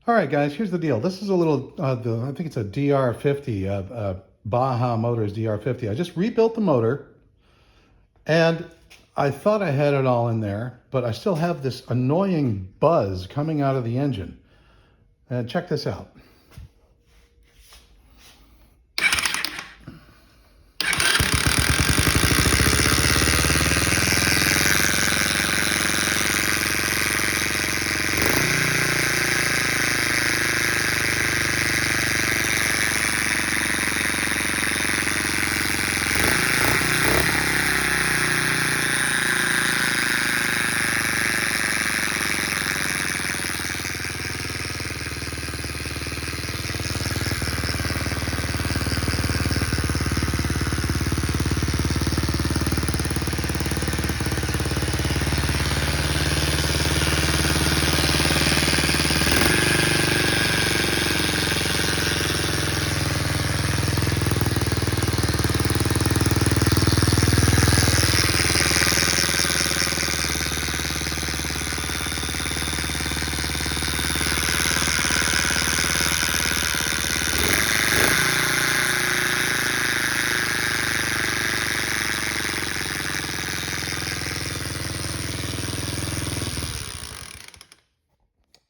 All right, guys, here's the deal. This is a little, I think it's a DR50, Baja Motors DR50. I just rebuilt the motor, and I thought I had it all in there, but I still have this annoying buzz coming out of the engine. And check this out.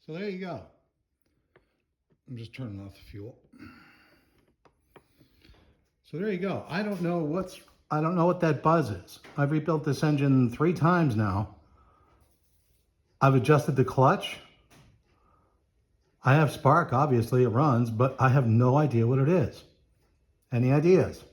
So there you go. I'm just turning off the fuel. So there you go. I don't know what that buzz is. I've rebuilt this engine 3 times now. I've adjusted the clutch. I have spark, obviously it runs, but I have no idea what it is. Any ideas?